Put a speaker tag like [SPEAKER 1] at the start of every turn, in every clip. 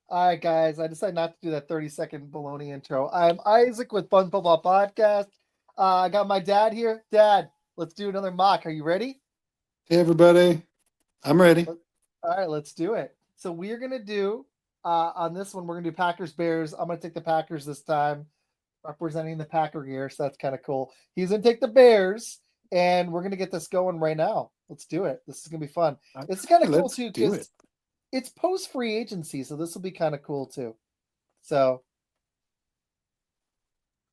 [SPEAKER 1] All right, guys. I decided not to do that 30-second baloney intro. I'm Isaac with Fun Football Podcast. I got my dad here. Dad, let's do another mock. Are you ready?
[SPEAKER 2] Hey everybody, I'm ready.
[SPEAKER 1] Let- All right, let's do it. So we're gonna do on this one. We're gonna do Packers Bears. I'm gonna take the Packers this time, representing the Packer gear. So that's kind of cool. He's gonna take the Bears, and we're gonna get this going right now. Let's do it. This is gonna be fun. It's kind
[SPEAKER 2] Okay,
[SPEAKER 1] of cool
[SPEAKER 2] let's
[SPEAKER 1] too
[SPEAKER 2] do it.
[SPEAKER 1] because it's post free agency, so this will be kind of cool too. So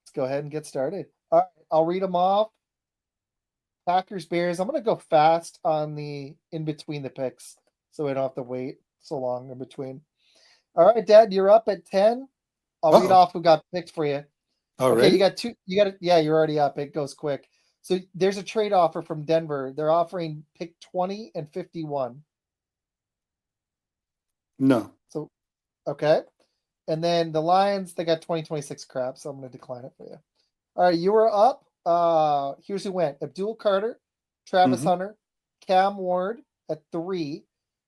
[SPEAKER 1] let's go ahead and get started. All right, I'll read them off. Packers, Bears. I'm going to go fast on the in between the picks so we don't have to wait so long in between. All right, Dad, you're up at 10. I'll read
[SPEAKER 2] Uh-oh.
[SPEAKER 1] off who got picked for you. Okay, you
[SPEAKER 2] Already?
[SPEAKER 1] got two. You got it. Yeah, you're already up. It goes quick. So there's a trade offer from Denver. They're offering pick 20 and 51.
[SPEAKER 2] No.
[SPEAKER 1] So, okay. And then the Lions, they got 2026 crap. So I'm going to decline it for you. All right, you were up. Here's who went: Abdul Carter, Travis
[SPEAKER 2] hmm
[SPEAKER 1] Hunter, Cam Ward at 3,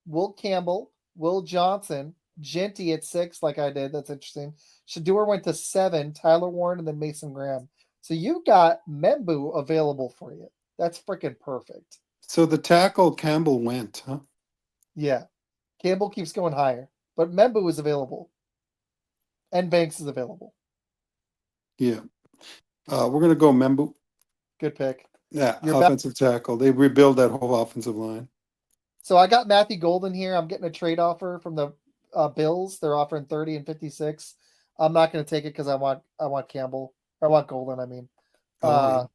[SPEAKER 1] Will Campbell, Will Johnson, Genty at 6, like I did. That's interesting. Shador went to 7, Tyler Warren, and then Mason Graham. So you got Membu available for you. That's freaking perfect.
[SPEAKER 2] So the tackle Campbell went, huh?
[SPEAKER 1] Yeah, Campbell keeps going higher, but Membu is available, and Banks is available.
[SPEAKER 2] Yeah. We're gonna go Membu.
[SPEAKER 1] Good pick.
[SPEAKER 2] Yeah,
[SPEAKER 1] You're back.
[SPEAKER 2] offensive tackle. They rebuild that whole offensive line.
[SPEAKER 1] So I got Matthew Golden here. I'm getting a trade offer from the Bills. They're offering 30 and 56. I'm not going to take it because I want Campbell. I want Golden. I mean,
[SPEAKER 2] Oh yeah.
[SPEAKER 1] uh,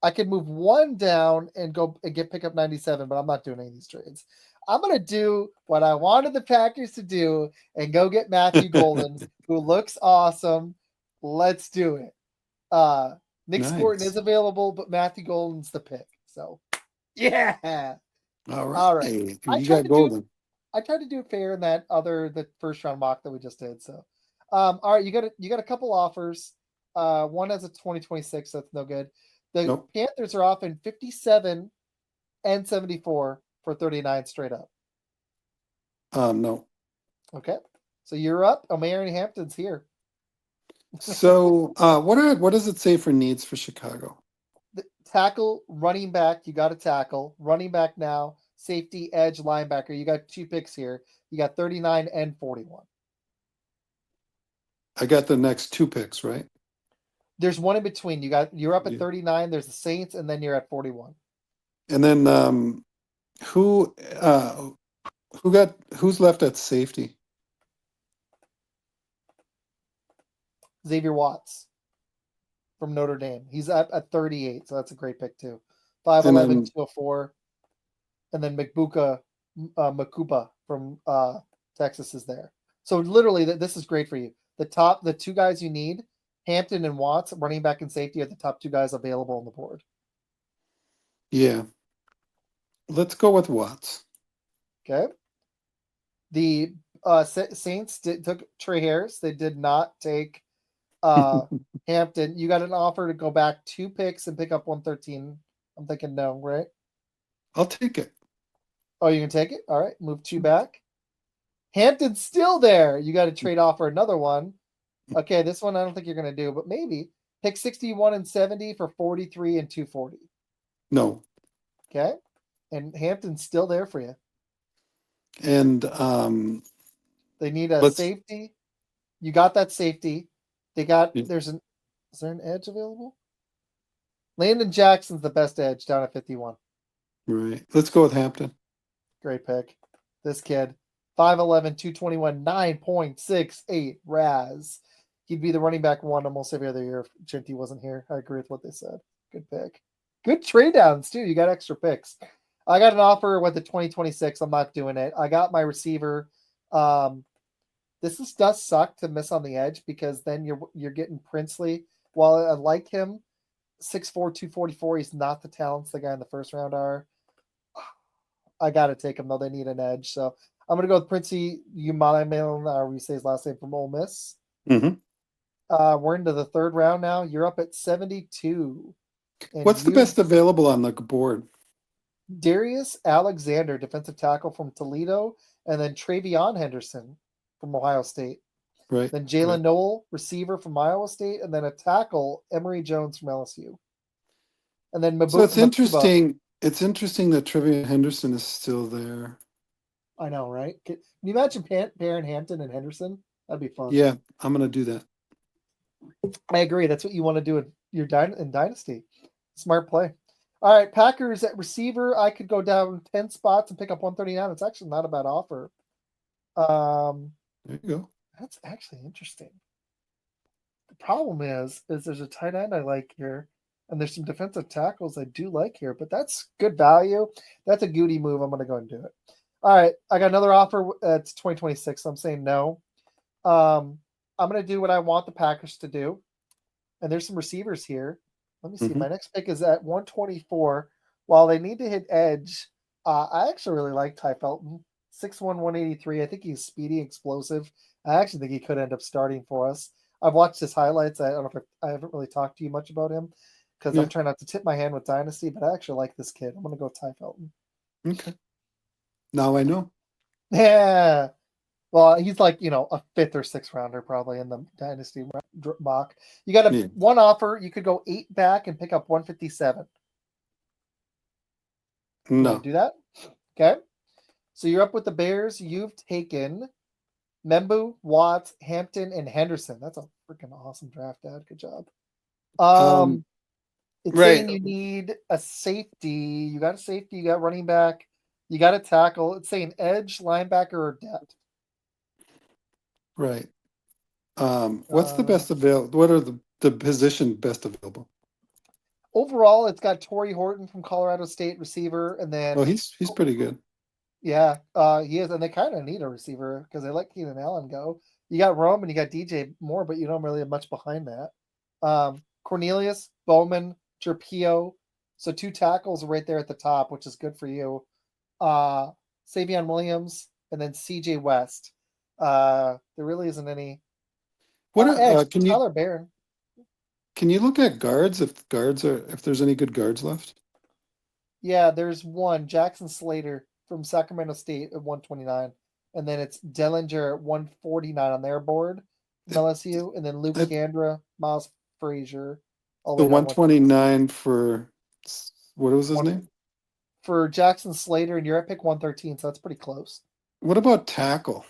[SPEAKER 1] I could move one down and go and get pick up 97, but I'm not doing any of these trades. I'm going to do what I wanted the Packers to do and go get Matthew Golden, who looks awesome. Let's do it. Uh, Nick Sporton
[SPEAKER 2] Nice.
[SPEAKER 1] is available, but Matthew Golden's the pick. So yeah.
[SPEAKER 2] All
[SPEAKER 1] All right.
[SPEAKER 2] right.
[SPEAKER 1] I
[SPEAKER 2] You
[SPEAKER 1] tried
[SPEAKER 2] got
[SPEAKER 1] to do
[SPEAKER 2] Golden.
[SPEAKER 1] I tried to do it fair in the first round mock that we just did. So, all right, you got a couple offers. One has a 2026. That's no good. The
[SPEAKER 2] Nope.
[SPEAKER 1] Panthers are offering 57 and 74 for 39 straight up.
[SPEAKER 2] No.
[SPEAKER 1] Okay, so you're up. Omarion Hampton's here.
[SPEAKER 2] So what does it say for needs for Chicago?
[SPEAKER 1] The tackle, running back. You got a tackle, running back now. Safety, edge, linebacker. You got two picks here. You got 39 and 41.
[SPEAKER 2] I got the next two picks, right?
[SPEAKER 1] There's one in between. You're up at
[SPEAKER 2] Yeah.
[SPEAKER 1] 39. There's the Saints, and then you're at 41.
[SPEAKER 2] And then who who's left at safety?
[SPEAKER 1] Xavier Watts from Notre Dame. He's at 38, so that's a great pick too. Five
[SPEAKER 2] And
[SPEAKER 1] eleven,
[SPEAKER 2] then
[SPEAKER 1] 204, and then Makupa from Texas is there. So literally, this is great for you. The two guys you need, Hampton and Watts, running back and safety, are the top two guys available on the board.
[SPEAKER 2] yeah, let's go with Watts.
[SPEAKER 1] Okay. The Saints took Trey Harris. They did not take uh, Hampton. You got an offer to go back two picks and pick up 113. I'm thinking no, right?
[SPEAKER 2] I'll take it.
[SPEAKER 1] Oh, you can take it? All right. Move two back. Hampton's still there. You got to trade off for another one. Okay, this one I don't think you're going to do, but maybe. Pick 61 and 70 for 43 and 240.
[SPEAKER 2] No.
[SPEAKER 1] Okay. And Hampton's still there for you.
[SPEAKER 2] And
[SPEAKER 1] They need a
[SPEAKER 2] let's
[SPEAKER 1] safety. You got that safety. Is there an edge available? Landon Jackson's the best edge down at 51.
[SPEAKER 2] right. Let's go with Hampton.
[SPEAKER 1] Great pick. This kid, 5'11, 221, 9.68 RAS. He'd be the running back one almost every other year if Genty wasn't here. I agree with what they said. Good pick. Good trade downs, too. You got extra picks. I got an offer with the 2026. I'm not doing it. I got my receiver. Um, does suck to miss on the edge because then you're getting Princely. While I like him, 6'4", 244, he's not the talents the guy in the first round are. I got to take him, though. They need an edge. So I'm going to go with Princey Umanamian, or we say his last name, from Ole Miss.
[SPEAKER 2] hmm
[SPEAKER 1] We're into the third round now. You're up at 72. And
[SPEAKER 2] What's the best available on the board?
[SPEAKER 1] Darius Alexander, defensive tackle from Toledo, and then Travion Henderson. from Ohio State.
[SPEAKER 2] Right.
[SPEAKER 1] Then Jalen
[SPEAKER 2] right.
[SPEAKER 1] Noel, receiver from Iowa State, and then a tackle, Emory Jones from LSU. And then
[SPEAKER 2] So it's
[SPEAKER 1] Mabuba.
[SPEAKER 2] interesting. It's interesting that Trevian Henderson is still there.
[SPEAKER 1] I know, right? Can you imagine Perrin Hampton and Henderson? That'd be fun.
[SPEAKER 2] Yeah, I'm gonna do that.
[SPEAKER 1] I agree. That's what you want to do in your in Dynasty. Smart play. All right, Packers at receiver. I could go down 10 spots and pick up 139. It's actually not a bad offer.
[SPEAKER 2] There you go.
[SPEAKER 1] That's actually interesting. The problem is there's a tight end I like here, and there's some defensive tackles I do like here, but that's good value. That's a Goody move. I'm going to go and do it. All right, I got another offer. It's 2026. So I'm saying no. I'm going to do what I want the Packers to do, and there's some receivers here. Let me see.
[SPEAKER 2] Mhm.
[SPEAKER 1] My next pick is at 124. While they need to hit edge, I actually really like Ty Felton. 6'1", 183. I think he's speedy, explosive. I actually think he could end up starting for us. I've watched his highlights. I don't know if I haven't really talked to you much about him because
[SPEAKER 2] Yeah.
[SPEAKER 1] I'm trying not to tip my hand with Dynasty, but I actually like this kid. I'm going to go Ty Felton.
[SPEAKER 2] Okay. Now I know.
[SPEAKER 1] Yeah. Well, he's like, a 5th or 6th rounder probably in the Dynasty mock. You got
[SPEAKER 2] Yeah.
[SPEAKER 1] one offer. You could go 8 back and pick up 157. You want
[SPEAKER 2] No.
[SPEAKER 1] to do that? Okay. So you're up with the Bears. You've taken Membu, Watts, Hampton, and Henderson. That's a freaking awesome draft, Dad. Good job. It's
[SPEAKER 2] Right.
[SPEAKER 1] saying you need a safety. You got a safety. You got running back. You got a tackle. It's saying edge, linebacker, or depth.
[SPEAKER 2] Right. What's the best available? What are the position best available?
[SPEAKER 1] Overall, it's got Torrey Horton from Colorado State, receiver, and
[SPEAKER 2] Well,
[SPEAKER 1] then
[SPEAKER 2] he's pretty good.
[SPEAKER 1] yeah, he is, and they kind of need a receiver because they let Keenan Allen go. You got Rome and you got DJ Moore, but you don't really have much behind that. Cornelius, Bowman, Turpio, so 2 tackles right there at the top, which is good for you. Savion Williams, and then CJ West. There really isn't any
[SPEAKER 2] What
[SPEAKER 1] edge.
[SPEAKER 2] can
[SPEAKER 1] Tyler Barron.
[SPEAKER 2] you look at guards if there's any good guards left?
[SPEAKER 1] Yeah, there's one Jackson Slater from Sacramento State at 129, and then it's Dellinger at 149 on their board from LSU, and then Luke
[SPEAKER 2] It,
[SPEAKER 1] Kandra, Miles Frazier, all the
[SPEAKER 2] the
[SPEAKER 1] way down
[SPEAKER 2] 129 for what was his name?
[SPEAKER 1] For Jackson Slater, and you're at pick 113, so that's pretty close.
[SPEAKER 2] What about tackle?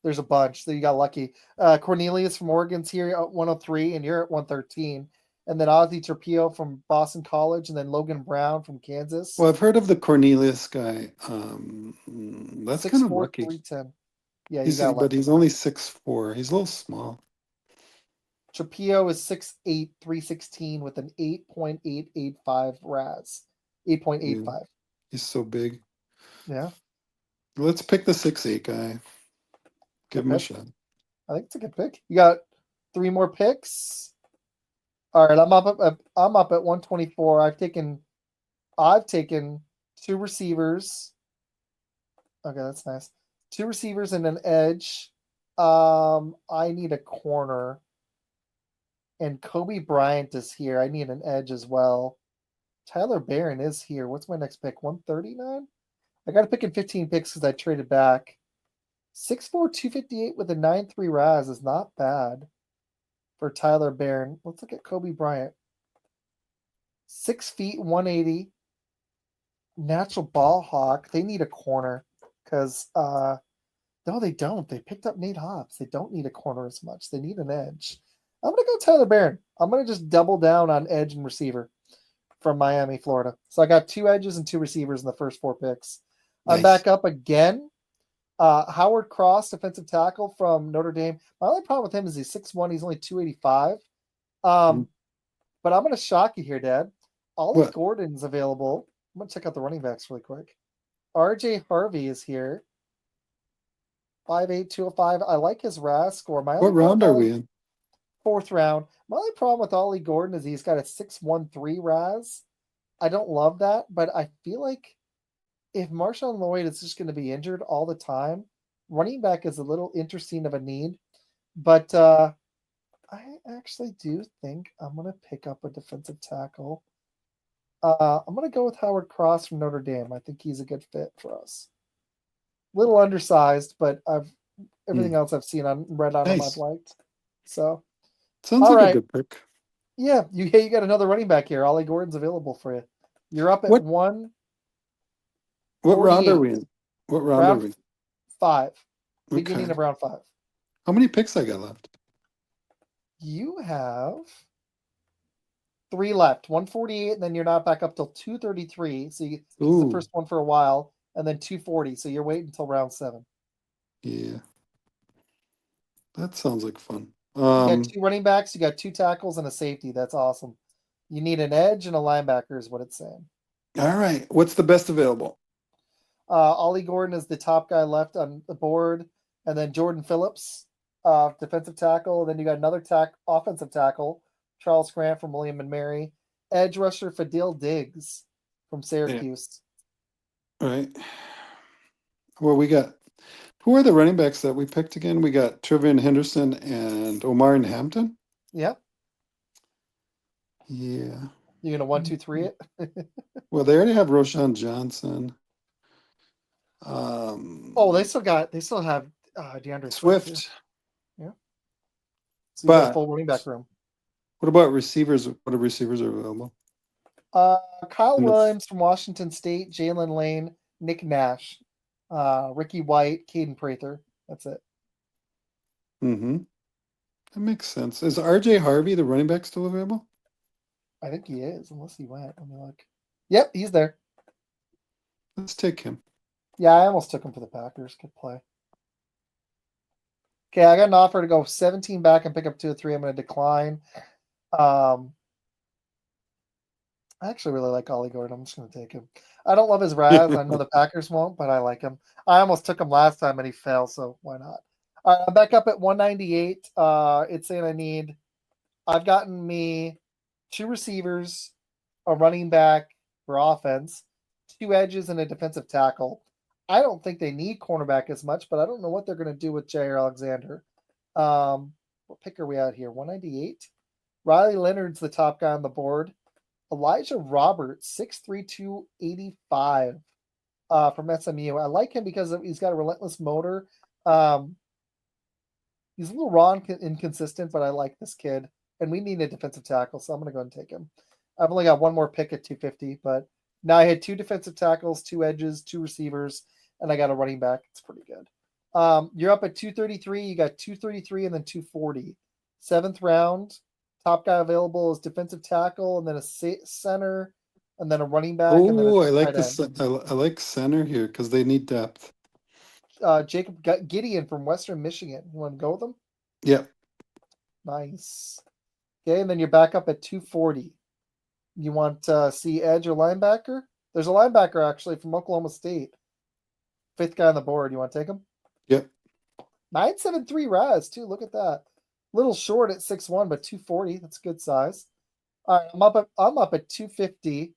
[SPEAKER 1] There's a bunch, so you got lucky. Cornelius from Oregon's here at 103, and you're at 113. And then Ozzy Turpio from Boston College, and then Logan Brown from Kansas.
[SPEAKER 2] Well, I've heard of the Cornelius guy. That's kind of
[SPEAKER 1] 6'4",
[SPEAKER 2] lucky.
[SPEAKER 1] 310. Yeah, you got
[SPEAKER 2] But
[SPEAKER 1] lucky.
[SPEAKER 2] he's only 6'4". He's a little small.
[SPEAKER 1] Trapio is 6'8", 316 with an 8.885 RAS. 8.85.
[SPEAKER 2] Yeah, he's so big.
[SPEAKER 1] Yeah.
[SPEAKER 2] Let's pick the 6'8" guy. Give him a shot.
[SPEAKER 1] I think it's a good pick. You got 3 more picks. All right, I'm up at 124. I've taken 2 receivers. Okay, that's nice. 2 receivers and an edge. I need a corner. And Kobe Bryant is here. I need an edge as well. Tyler Barron is here. What's my next pick? 139? I got to pick in 15 picks because I traded back. 6'4", 258 with a 9.3 RAS is not bad for Tyler Barron. Let's look at Kobe Bryant. 6 feet, 180. Natural ball hawk. They need a corner because, no, they don't. They picked up Nate Hobbs. They don't need a corner as much. They need an edge. I'm going to go Tyler Barron. I'm going to just double down on edge and receiver from Miami, Florida. So I got 2 edges and 2 receivers in the first 4 picks.
[SPEAKER 2] Nice.
[SPEAKER 1] I'm back up again. Howard Cross, defensive tackle from Notre Dame. My only problem with him is he's 6'1". He's only 285. But I'm going to shock you here, Dad. Ollie Gordon's available. I'm going to check out the running backs really quick. RJ Harvey is here. 5'8", 205. I like his RAS score.
[SPEAKER 2] What round are we in?
[SPEAKER 1] 4th round. My only problem with Ollie Gordon is he's got a 6.13 RAS. I don't love that, but I feel like if Marshawn Lloyd is just going to be injured all the time, running back is a little interesting of a need. But I actually do think I'm going to pick up a defensive tackle. I'm going to go with Howard Cross from Notre Dame. I think he's a good fit for us. Little undersized, but I've Everything else I've seen on read on him,
[SPEAKER 2] Nice.
[SPEAKER 1] I've liked. So
[SPEAKER 2] Sounds
[SPEAKER 1] all
[SPEAKER 2] like a
[SPEAKER 1] right.
[SPEAKER 2] good pick.
[SPEAKER 1] Yeah, you got another running back here. Ollie Gordon's available for you. You're up at
[SPEAKER 2] What
[SPEAKER 1] 148.
[SPEAKER 2] what round are we in? What round are
[SPEAKER 1] Round
[SPEAKER 2] we?
[SPEAKER 1] 5.
[SPEAKER 2] Okay.
[SPEAKER 1] Beginning of round 5.
[SPEAKER 2] How many picks I got left?
[SPEAKER 1] You have 3 left. 148, and then you're not back up till 233. So it's the
[SPEAKER 2] Ooh,
[SPEAKER 1] first one for a while, and then 240. So you're waiting until round 7.
[SPEAKER 2] yeah. That sounds like fun.
[SPEAKER 1] You got 2 running backs, you got 2 tackles, and a safety. That's awesome. You need an edge and a linebacker, is what it's saying.
[SPEAKER 2] All right. What's the best available?
[SPEAKER 1] Ollie Gordon is the top guy left on the board, and then Jordan Phillips, defensive tackle. Then you got another offensive tackle, Charles Grant from William and Mary, edge rusher Fadil Diggs from Syracuse.
[SPEAKER 2] All right. Well, we got who are the running backs that we picked again? We got Trevian Henderson and Omar and Hampton.
[SPEAKER 1] Yep.
[SPEAKER 2] Yeah.
[SPEAKER 1] You're gonna 1, 2, 3 it.
[SPEAKER 2] Well, they already have Roshan Johnson.
[SPEAKER 1] Oh, they still have DeAndre
[SPEAKER 2] Swift.
[SPEAKER 1] Yeah. So you got a
[SPEAKER 2] But
[SPEAKER 1] full running back room.
[SPEAKER 2] what about receivers? What receivers are available?
[SPEAKER 1] Kyle
[SPEAKER 2] In the-
[SPEAKER 1] Williams from Washington State, Jalen Lane, Nick Nash, Ricky White, Caden Prather. That's it.
[SPEAKER 2] Mm-hmm. That makes sense. Is RJ Harvey, the running back, still available?
[SPEAKER 1] I think he is, unless he went. Let me look. Yep, he's there.
[SPEAKER 2] Let's take him.
[SPEAKER 1] Yeah, I almost took him for the Packers. Good play. Okay, I got an offer to go 17 back and pick up 2 or 3. I'm going to decline. I actually really like Ollie Gordon. I'm just going to take him. I don't love his Raz. I know the Packers won't, but I like him. I almost took him last time and he fell, so why not? All right, I'm back up at 198. It's saying I've gotten me 2 receivers, a running back for offense, 2 edges, and a defensive tackle. I don't think they need cornerback as much, but I don't know what they're going to do with Jair Alexander. What pick are we at here? 198. Riley Leonard's the top guy on the board. Elijah Roberts, 6'3", 285 from SMU. I like him because he's got a relentless motor. He's a little raw and inconsistent, but I like this kid. And we need a defensive tackle, so I'm going to go ahead and take him. I've only got one more pick at 250, but now I had 2 defensive tackles, 2 edges, 2 receivers, and I got a running back. It's pretty good. You're up at 233. You got 233 and then 240. 7th round. Top guy available is defensive tackle, and then a center, and then a running back. And then
[SPEAKER 2] Oh, I like this. I like center here because they need depth.
[SPEAKER 1] Jacob Gideon from Western Michigan. You want to go with him?
[SPEAKER 2] Yep.
[SPEAKER 1] Nice. Okay, and then you're back up at 240. You want to see edge or linebacker? There's a linebacker actually from Oklahoma State. 5th guy on the board. You want to take him?
[SPEAKER 2] Yep.
[SPEAKER 1] 973 Raz too. Look at that. Little short at 6'1", but 240. That's good size. All right, I'm up at 250.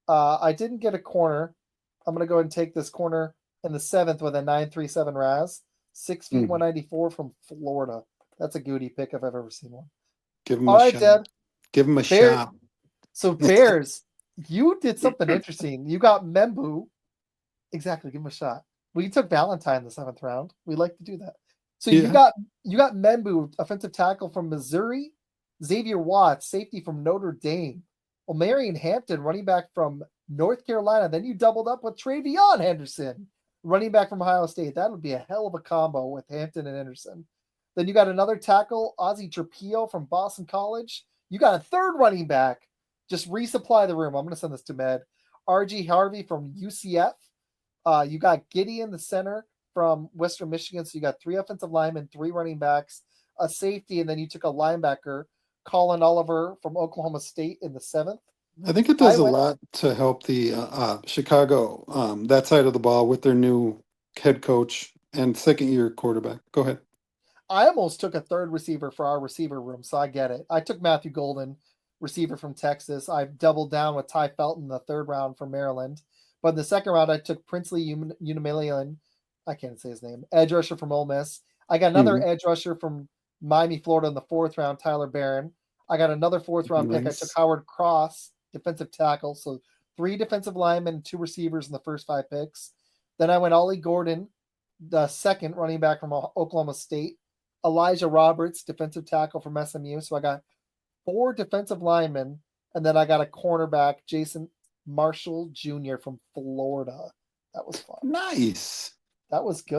[SPEAKER 1] I didn't get a corner. I'm gonna go ahead and take this corner in the 7th with a 937 Raz. 6 feet 194 from Florida. That's a goody pick if I've ever seen one.
[SPEAKER 2] Give him
[SPEAKER 1] All
[SPEAKER 2] a
[SPEAKER 1] right,
[SPEAKER 2] shot.
[SPEAKER 1] Dad.
[SPEAKER 2] Give him a shot.
[SPEAKER 1] So Bears, you did something interesting. You got Membu. Exactly. Give him a shot. We took Valentine in the 7th round. We like to do that. So you got Membu, offensive tackle from Missouri, Xavier Watts, safety from Notre Dame, Omarion Hampton, running back from North Carolina. Then you doubled up with Travion Henderson, running back from Ohio State. That would be a hell of a combo with Hampton and Henderson. Then you got another tackle, Ozzie Trapillo from Boston College. You got a 3rd running back. Just resupply the room. I'm going to send this to Med. RG Harvey from UCF. You got Gideon, the center from Western Michigan. So you got 3 offensive linemen, 3 running backs, a safety, and then you took a linebacker, Colin Oliver from Oklahoma State in the 7th.
[SPEAKER 2] I think it does a lot to help the Chicago, that side of the ball with their new head coach and 2nd-year quarterback. Go ahead.
[SPEAKER 1] I almost took a 3rd receiver for our receiver room, so I get it. I took Matthew Golden, receiver from Texas. I've doubled down with Ty Felton in the 3rd round from Maryland. But in the 2nd round, I took Princely Unimillion. I can't say his name. Edge rusher from Ole Miss. I got another edge rusher from Miami, Florida in the 4th round, Tyler Barron. I got another 4th round pick. I took Howard Cross, defensive tackle. So 3 defensive linemen, 2 receivers in the first 5 picks. Then I went Ollie Gordon, the second running back from Oklahoma State, Elijah Roberts, defensive tackle from SMU. So I got 4 defensive linemen, and then I got a cornerback, Jason Marshall Jr. from Florida. That was fun.
[SPEAKER 2] Nice.
[SPEAKER 1] That was good.